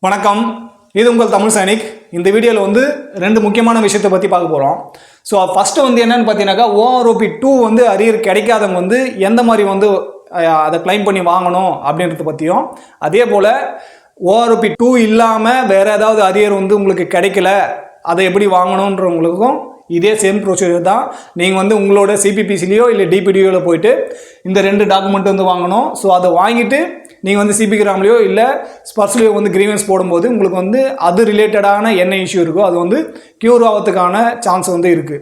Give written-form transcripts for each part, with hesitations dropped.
வணக்கம், இது உங்கள் தமிழ் சைனிக். இந்த வீடியோவில் வந்து ரெண்டு முக்கியமான விஷயத்தை பற்றி பார்க்க போகிறோம். ஸோ ஃபஸ்ட்டு வந்து என்னென்னு பார்த்தீங்கன்னாக்கா, OROP 2 வந்து அரியர் கிடைக்காதவங்க வந்து எந்த மாதிரி வந்து அதை கிளைம் பண்ணி வாங்கணும் அப்படின்றத பற்றியும், அதே போல் OROP 2 இல்லாமல் வேறு ஏதாவது அரியர் வந்து உங்களுக்கு கிடைக்கல, அதை எப்படி வாங்கணுன்றவங்களுக்கும் இதே சேம் ப்ரொசீஜர் தான். நீங்கள் வந்து உங்களோட சிபிபிசிலையோ இல்லை டிபிடியோவில் போயிட்டு இந்த ரெண்டு டாக்குமெண்ட் வந்து வாங்கணும். ஸோ அதை வாங்கிட்டு நீங்கள் வந்து சிபி கிராம்லையோ இல்லை ஸ்பர்ஸ்லையோ வந்து கிரீவன்ஸ் போடும்போது உங்களுக்கு வந்து அது ரிலேட்டடான என்ன இஷ்யூ இருக்கோ அது வந்து க்யூர் ஆகிறதுக்கான சான்ஸ் வந்து இருக்குது.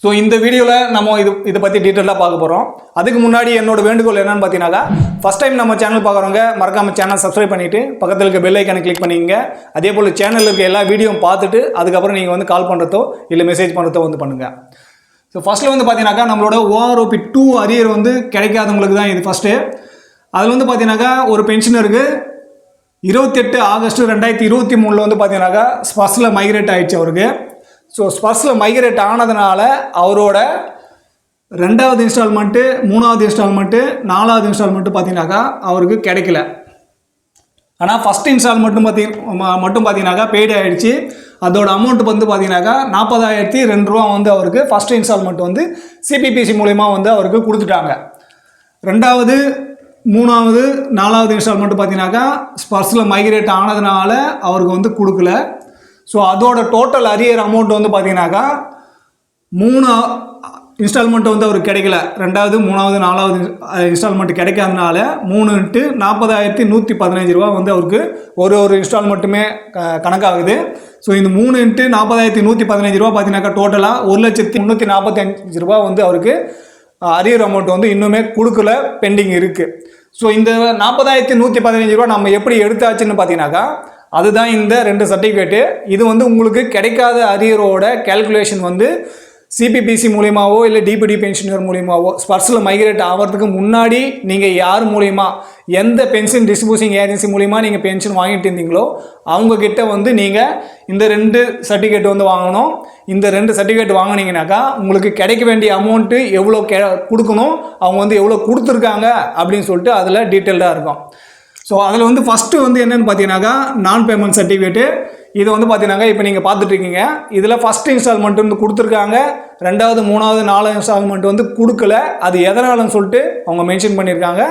ஸோ இந்த வீடியோவில் நம்ம இதை பற்றி டீட்டெயிலாக பார்க்க போகிறோம். அதுக்கு முன்னாடி என்னோட வேண்டுகோள் என்னென்னு பார்த்தீங்கன்னாக்கா, ஃபஸ்ட் டைம் நம்ம சேனல் பார்க்குறவங்க மறக்காமல் சேனல் சப்ஸ்கிரைப் பண்ணிவிட்டு பக்கத்தில் இருக்க பெல் ஐக்கானை கிளிக் பண்ணிங்க. அதே போல் சேனலில் இருக்க எல்லா வீடியோவும் பார்த்துட்டு அதுக்கப்புறம் நீங்கள் வந்து கால் பண்ணுறதோ இல்லை மெசேஜ் பண்ணுறதோ வந்து பண்ணுங்கள். ஸோ ஃபஸ்ட்டில் வந்து பார்த்தீங்கன்னாக்கா, நம்மளோட OROP 2 அரியர் வந்து கிடைக்காதவங்களுக்கு தான் இது ஃபஸ்ட்டு. அதில் வந்து பார்த்தீங்கன்னாக்கா, ஒரு பென்ஷனருக்கு 28 ஆகஸ்ட் 2023 வந்து பார்த்தீங்கன்னாக்கா ஸ்பர்ஸில் மைக்ரேட் ஆகிடுச்சு அவருக்கு. ஸோ ஸ்பர்ஸில் மைக்ரேட் ஆனதுனால அவரோட 2வது இன்ஸ்டால்மெண்ட்டு, 3வது இன்ஸ்டால்மெண்ட்டு, 4வது இன்ஸ்டால்மெண்ட்டு பார்த்தீங்கன்னாக்கா அவருக்கு கிடைக்கல. ஆனால் ஃபஸ்ட் இன்ஸ்டால்மெண்ட்டும் மட்டும் பார்த்தீங்கன்னாக்கா பெய்டு ஆகிடுச்சு. அதோட அமௌண்ட் வந்து பார்த்தீங்கன்னாக்கா 40,002 ரூபா வந்து அவருக்கு ஃபஸ்ட் இன்ஸ்டால்மெண்ட் வந்து சிபிபிசி மூலயமா வந்து அவருக்கு கொடுத்துட்டாங்க. 2வது, 3வது, 4வது இன்ஸ்டால்மெண்ட்டு பார்த்தீங்கன்னாக்கா ஸ்பர்ஸில் மைக்ரேட் ஆனதுனால அவருக்கு வந்து கொடுக்கல. ஸோ அதோட டோட்டல் அரியர் அமௌண்ட் வந்து பார்த்தீங்கன்னாக்கா 3 இன்ஸ்டால்மெண்ட் வந்து அவருக்கு கிடைக்கல. 2வது, 3வது, 4வது இன்ஸ்டால்மெண்ட் கிடைக்காதனால 3 × 40,115 ரூபா வந்து அவருக்கு ஒரு இன்ஸ்டால்மெண்ட்டுமே கணக்காகுது. ஸோ இந்த 3 × 40,115 ரூபா பார்த்தீங்கன்னாக்கா டோட்டலாக 1,345 ரூபா வந்து அவருக்கு அரியர் அமௌண்ட் வந்து இன்னுமே கொடுக்கல, பெண்டிங் இருக்குது. ஸோ இந்த 40,115 ரூபா நம்ம எப்படி எடுத்தாச்சுன்னு பார்த்தீங்கன்னாக்கா, அதுதான் இந்த ரெண்டு சர்டிஃபிகேட்டு. இது வந்து உங்களுக்கு கிடைக்காத அரியரோட கேல்குலேஷன் வந்து சிபிபிசி மூலியமாவோ இல்லை டிபிடி பென்ஷனர் மூலியமாவோ ஸ்பர்ஸில் மைக்ரேட் ஆகிறதுக்கு முன்னாடி நீங்கள் யார் மூலிமா, எந்த பென்ஷன் டிஸ்ட்ரிபியூஷன் ஏஜென்சி மூலிமா நீங்கள் பென்ஷன் வாங்கிட்டு இருந்தீங்களோ அவங்கக்கிட்ட வந்து நீங்கள் இந்த ரெண்டு சர்டிஃபிகேட் வந்து வாங்கணும். இந்த ரெண்டு சர்டிஃபிகேட் வாங்கினீங்கனாக்கா உங்களுக்கு கிடைக்க வேண்டிய அமௌண்ட்டு எவ்வளோ கொடுக்கணும், அவங்க வந்து எவ்வளோ கொடுத்துருக்காங்க அப்படின்னு சொல்லிட்டு அதில் டீட்டெயில்டாக இருக்கும். ஸோ அதில் வந்து ஃபஸ்ட்டு வந்து என்னென்னு பார்த்தீங்கன்னாக்கா, நான் பேமெண்ட் சர்டிஃபிகேட்டு. இது வந்து பார்த்தீங்கன்னாக்கா இப்போ நீங்கள் பார்த்துட்ருக்கீங்க. இதில் ஃபஸ்ட் இன்ஸ்டால்மெண்ட் வந்து கொடுத்துருக்காங்க, 2வது, 3வது, 4வது இன்ஸ்டால்மெண்ட் வந்து கொடுக்கல. அது எதனாலன்னு சொல்லிட்டு அவங்க மென்ஷன் பண்ணியிருக்காங்க.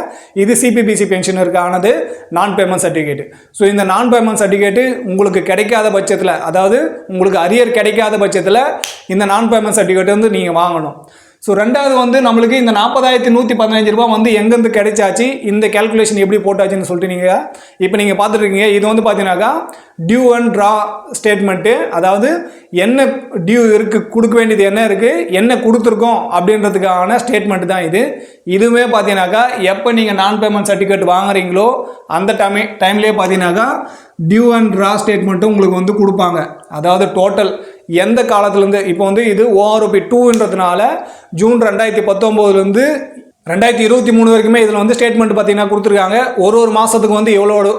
இது சிபிபிசி பென்ஷனருக்கானது நான் பேமெண்ட் சர்டிஃபிகேட்டு. ஸோ இந்த நான் பேமெண்ட் சர்டிஃபிகேட்டு உங்களுக்கு கிடைக்காத பட்சத்தில், அதாவது உங்களுக்கு அரியர் கிடைக்காத பட்சத்தில் இந்த நான் பேமெண்ட் சர்டிஃபிகேட் வந்து நீங்கள் வாங்கணும். ஸோ 2வது வந்து நம்மளுக்கு இந்த 40,115 ரூபா வந்து எங்கேருந்து கிடைச்சாச்சு, இந்த கேல்குலேஷன் எப்படி போட்டாச்சுன்னு சொல்லிட்டு நீங்கள் பார்த்துட்ருக்கீங்க. இது வந்து பார்த்தீங்கன்னாக்கா டியூ அண்ட் ட்ரா ஸ்டேட்மெண்ட்டு, அதாவது என்ன டியூ இருக்குது, கொடுக்க வேண்டியது என்ன இருக்குது, என்ன கொடுத்துருக்கோம் அப்படின்றதுக்கான ஸ்டேட்மெண்ட் தான் இது. இதுவுமே பார்த்தீங்கன்னாக்கா எப்போ நீங்கள் நான் பேமெண்ட் சர்டிஃபிகேட் வாங்குறீங்களோ அந்த டைம்லேயே பார்த்தீங்கன்னாக்கா டியூ அண்ட் ட்ரா ஸ்டேட்மெண்ட்டும் உங்களுக்கு வந்து கொடுப்பாங்க. அதாவது டோட்டல் எந்த காலத்துலேருந்து, இப்போ வந்து இது OROP 2ன்றதுனால ஜூன் 2019 2023 வரைக்குமே இதில் வந்து ஸ்டேட்மெண்ட் பார்த்தீங்கன்னா கொடுத்துருக்காங்க. ஒரு மாதத்துக்கு வந்து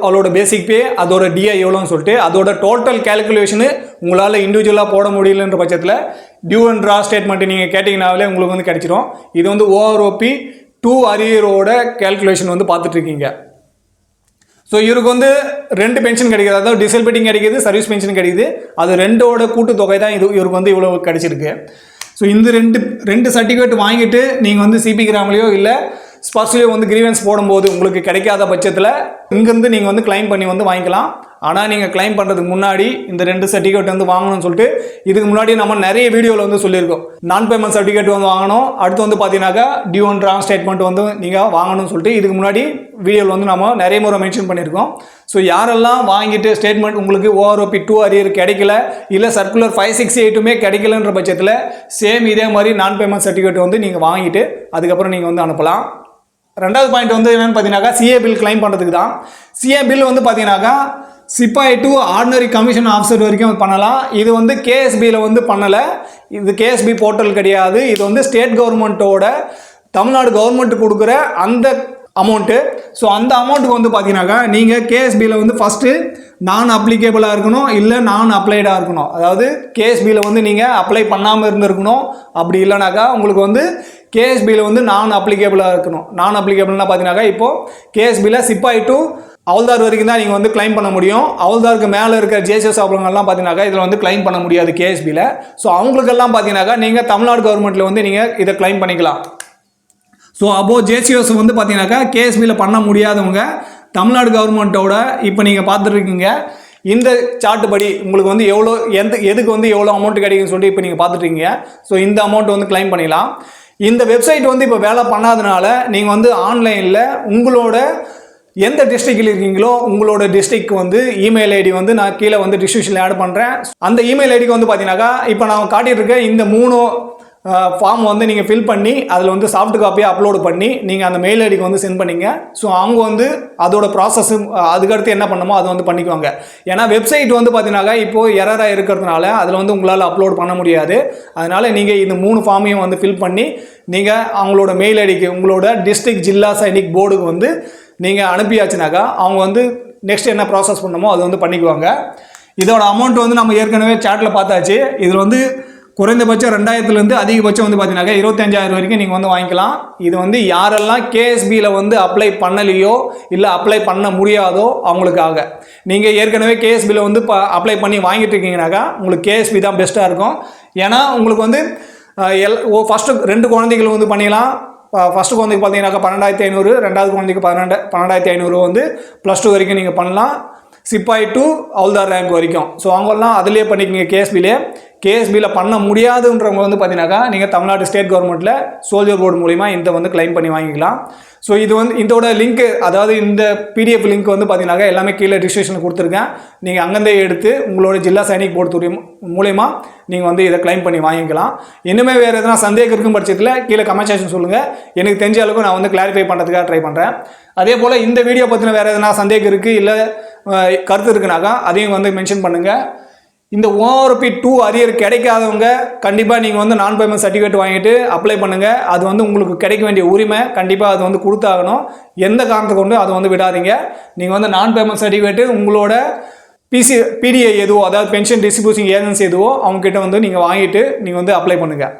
அவளோட பேசிக் பே, அதோட டிஐ எவ்வளோன்னு சொல்லிட்டு அதோட டோட்டல் கேல்குலேஷனு உங்களால் இண்டிவிஜுவலாக போட முடியலன்ற பட்சத்தில் டியூ அண்ட் ட்ரா ஸ்டேட்மெண்ட் நீங்கள் கேட்டிங்கனாலே உங்களுக்கு வந்து கிடைச்சிடும். இது வந்து OROP 2 அரியரோட கேல்குலேஷன் வந்து பார்த்துட்ருக்கீங்க. ஸோ இவருக்கு வந்து 2 பென்ஷன் கிடைக்குது, அதாவது டிசபிலிட்டி கிடைக்கிது, சர்வீஸ் பென்ஷன் கிடைக்குது. அது ரெண்டோட கூட்டுத்தொகை தான் இவருக்கு வந்து இவ்வளோ கிடைச்சிருக்கு. ஸோ இந்த ரெண்டு சர்டிஃபிகேட் வாங்கிட்டு நீங்கள் வந்து சிபி கிராம்லையோ இல்லை ஸ்பர்ஸ்லையோ வந்து கிரீவன்ஸ் போடும்போது உங்களுக்கு கிடைக்காத பட்சத்தில் இங்கேருந்து நீங்கள் வந்து கிளைம் பண்ணி வந்து வாங்கிக்கலாம். ஆனால் நீங்கள் கிளைம் பண்ணுறதுக்கு முன்னாடி இந்த 2 சர்டிஃபிகேட் வந்து வாங்கணும்னு சொல்லிட்டு இதுக்கு முன்னாடி நம்ம நிறைய வீடியோவில் வந்து சொல்லியிருக்கோம். நான் பேமெண்ட் சர்டிஃபிகேட் வந்து வாங்கணும், அடுத்து வந்து பார்த்தீங்கன்னாக்கா டியூ அண்ட் ட்ரா ஸ்டேட்மெண்ட் வந்து நீங்கள் வாங்கணும்னு சொல்லிட்டு இதுக்கு முன்னாடி வீடியோவில் வந்து நம்ம நிறைய முறை மென்ஷன் பண்ணியிருக்கோம். ஸோ யாரெல்லாம் வாங்கிட்டு ஸ்டேட்மெண்ட் உங்களுக்கு OROP 2 அரியர் கிடைக்கல, இல்லை சர்க்குலர் 568 கிடைக்கலன்ற பட்சத்தில் சேம் இதே மாதிரி நான் பேமெண்ட் சர்டிஃபிகேட் வந்து நீங்கள் வாங்கிட்டு அதுக்கப்புறம் நீங்கள் வந்து அனுப்பலாம். 2வது பாயிண்ட் வந்து என்னென்னு பார்த்தீங்கன்னாக்கா சிஏ பில் கிளைம் பண்ணுறதுக்கு தான். சிஏ பில் வந்து பார்த்தீங்கன்னாக்கா சிப்பாய் டு ஆர்டினரி கமிஷன் ஆஃபீஸர் வரைக்கும் பண்ணலாம். இது வந்து கேஎஸ்பியில் வந்து பண்ணலை. இது கேஎஸ்பி போர்ட்டல் கிடையாது. இது வந்து ஸ்டேட் கவர்மெண்ட்டோட, தமிழ்நாடு கவர்மெண்ட் கொடுக்குற அந்த அமௌண்ட்டு. ஸோ அந்த அமௌண்ட்டுக்கு வந்து பார்த்தீங்கன்னாக்கா நீங்கள் கேஎஸ்பியில் வந்து ஃபஸ்ட்டு நான் அப்ளிகேபிளாக இருக்கணும், இல்லை நான் அப்ளைடாக இருக்கணும். அதாவது கேஎஸ்பியில் வந்து நீங்கள் அப்ளை பண்ணாமல் இருந்திருக்கணும். அப்படி இல்லைனாக்கா உங்களுக்கு வந்து கேஎஸ்பியில் வந்து நான் அப்ளிகேபிளாக இருக்கணும். நான் அப்ளிகேபிள்னா பார்த்தீங்கன்னாக்கா இப்போது கேஎஸ்பியில் சிப்பாய் டு ஹவுல்தார் வரைக்கும் தான் நீங்கள் வந்து கிளைம் பண்ண முடியும். ஹவுல்தாருக்கு மேலே இருக்கிற ஜேசிஎஸ் ஆபரங்கள்லாம் பார்த்தீங்கன்னாக்கா இதில் வந்து கிளைம் பண்ண முடியாது கேஎஸ்பியில். ஸோ அவங்களுக்கெல்லாம் பார்த்தீங்கன்னாக்கா நீங்கள் தமிழ்நாடு கவர்மெண்ட்டில் வந்து நீங்கள் இதை கிளைம் பண்ணிக்கலாம். ஸோ அப்போது ஜேசிஎஸ் வந்து பார்த்தீங்கன்னாக்கா கேஎஸ்பியில் பண்ண முடியாதவங்க தமிழ்நாடு கவர்மெண்ட்டோட இப்போ நீங்கள் பார்த்துட்ருக்கீங்க இந்த சார்ட் படி உங்களுக்கு வந்து எவ்வளோ எதுக்கு வந்து எவ்வளோ அமௌண்ட் கிடைக்குன்னு சொல்லிட்டு இப்போ நீங்கள் பார்த்துட்ருக்கீங்க. ஸோ இந்த அமௌண்ட் வந்து கிளைம் பண்ணிடலாம். இந்த வெப்சைட் வந்து இப்போ வேலை பண்ணாதனால நீங்கள் வந்து ஆன்லைனில் உங்களோட எந்த டிஸ்ட்ரிக்டில் இருக்கீங்களோ உங்களோட டிஸ்ட்ரிக்ட் வந்து இமெயில் ஐடி வந்து நான் கீழே வந்து டிஸ்கிரிப்ஷனில் ஆட் பண்ணுறேன். அந்த இமெயில் ஐடிக்கு வந்து பார்த்தீங்கன்னாக்கா இப்போ நான் காட்டிகிட்டு இருக்க இந்த 3 ஃபார்ம் வந்து நீங்கள் ஃபில் பண்ணி அதில் வந்து சாஃப்ட் காப்பியாக அப்லோடு பண்ணி நீங்கள் அந்த மெயில் ஐடிக்கு வந்து சென்ட் பண்ணிங்க. ஸோ அவங்க வந்து அதோட ப்ராசஸ் அதுக்கடுத்து என்ன பண்ணணுமோ அதை வந்து பண்ணிக்குவாங்க. ஏன்னா வெப்சைட் வந்து பார்த்தீங்கன்னாக்கா இப்போது எரராக இருக்கிறதுனால அதில் வந்து உங்களால் அப்லோட் பண்ண முடியாது. அதனால் நீங்கள் இந்த 3 ஃபார்மையும் வந்து ஃபில் பண்ணி நீங்கள் அவங்களோட மெயில் ஐடிக்கு உங்களோட டிஸ்ட்ரிக்ட் ஜில்லா சைனிக் போர்டுக்கு வந்து நீங்கள் அனுப்பியாச்சுனாக்கா அவங்க வந்து நெக்ஸ்ட் என்ன ப்ராசஸ் பண்ணணுமோ அது வந்து பண்ணிக்குவாங்க. இதோட அமௌண்ட் வந்து நம்ம ஏற்கனவே சாட்டில் பார்த்தாச்சு. இதில் வந்து குறைந்தபட்சம் 2000 அதிகபட்சம் வந்து பார்த்தீங்கன்னாக்கா 25,000 வரைக்கும் நீங்கள் வந்து வாங்கிக்கலாம். இது வந்து யாரெல்லாம் கேஎஸ்பியில் வந்து அப்ளை பண்ணலையோ இல்லை அப்ளை பண்ண முடியாதோ அவங்களுக்காக. நீங்கள் ஏற்கனவே கேஎஸ்பியில் வந்து அப்ளை பண்ணி வாங்கிட்டு இருக்கீங்கனாக்கா உங்களுக்கு கேஎஸ்பி தான் பெஸ்ட்டாக இருக்கும். ஏன்னா உங்களுக்கு வந்து ஃபஸ்ட்டு 2 குழந்தைகள் வந்து பண்ணிக்கலாம். ஃபஸ்ட்டு குழந்தைக்கு பார்த்தீங்கன்னாக்கா 12,500, ரெண்டாவது குழந்தைக்கு 12,500 வந்து +2 வரைக்கும் நீங்கள் பண்ணலாம். சிப்பாய் டு ஹவுல்தார் ரேங்க் வரைக்கும். ஸோ அவங்கெல்லாம் அதிலே பண்ணிக்கோங்க. கேஎஸ்பியில் பண்ண முடியாதுன்றவங்க வந்து பார்த்தீங்கன்னாக்கா நீங்கள் தமிழ்நாடு ஸ்டேட் கவர்மெண்ட்டில் சோல்ஜர் போர்டு மூலிமா இந்த வந்து கிளைம் பண்ணி வாங்கிக்கலாம். ஸோ இது வந்து இதோட லிங்க், அதாவது இந்த பிடிஎஃப் லிங்க் வந்து பார்த்தீங்கன்னாக்கா எல்லாமே கீழே டிஸ்கிரிப்ஷனில் கொடுத்துருக்கேன். நீங்கள் அங்கேருந்தே எடுத்து உங்களோட ஜில்லா சைனிக் போர்டு மூலயமா நீங்கள் வந்து இதை கிளைம் பண்ணி வாங்கிக்கலாம். இன்னுமே வேறு எதனா சந்தேகம் இருக்கும் பட்சத்தில் கீழே கமெண்ட் செக்ஷன் சொல்லுங்கள். எனக்கு தெரிஞ்ச அளவுக்கு நான் வந்து கிளாரிஃபை பண்ணுறதுக்காக ட்ரை பண்ணுறேன். அதே போல் இந்த வீடியோ பற்றின வேறு எதனா சந்தேகம் இருக்குது இல்லை கருத்து இருக்குனாக்கா அதையும் வந்து மென்ஷன் பண்ணுங்கள். இந்த ORP 2 அரியர் கிடைக்காதவங்க கண்டிப்பாக நீங்கள் வந்து நான் பேமெண்ட் சர்டிஃபிகேட் வாங்கிட்டு அப்ளை பண்ணுங்கள். அது வந்து உங்களுக்கு கிடைக்க வேண்டிய உரிமை, கண்டிப்பாக அது வந்து கொடுத்தாகணும். எந்த காரணத்தை கொண்டு அதை வந்து விடாதீங்க. நீங்கள் வந்து நான் பேமெண்ட் சர்டிஃபிகேட்டு உங்களோட PDI எதுவோ, அதாவது பென்ஷன் டிஸ்ட்ரிபியூஷன் ஏஜென்சி எதுவோ அவங்ககிட்ட வந்து நீங்கள் வாங்கிட்டு நீங்கள் வந்து அப்ளை பண்ணுங்கள்.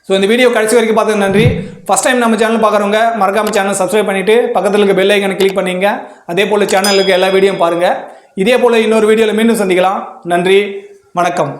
ஸோ இந்த வீடியோ கடைசி வரைக்கும் பார்த்தது நன்றி. ஃபஸ்ட் டைம் நம்ம சேனல் பார்க்குறவங்க மறக்காம சேனல் சப்ஸ்கிரைப் பண்ணிவிட்டு பக்கத்தில் இருக்க பெல் ஐக்கனை கிளிக் பண்ணிங்க. அதே போல் சேனலுக்கு எல்லா வீடியோவும் பாருங்கள். இதே போல் இன்னொரு வீடியோவில் மீண்டும் சந்திக்கலாம். நன்றி, வணக்கம்.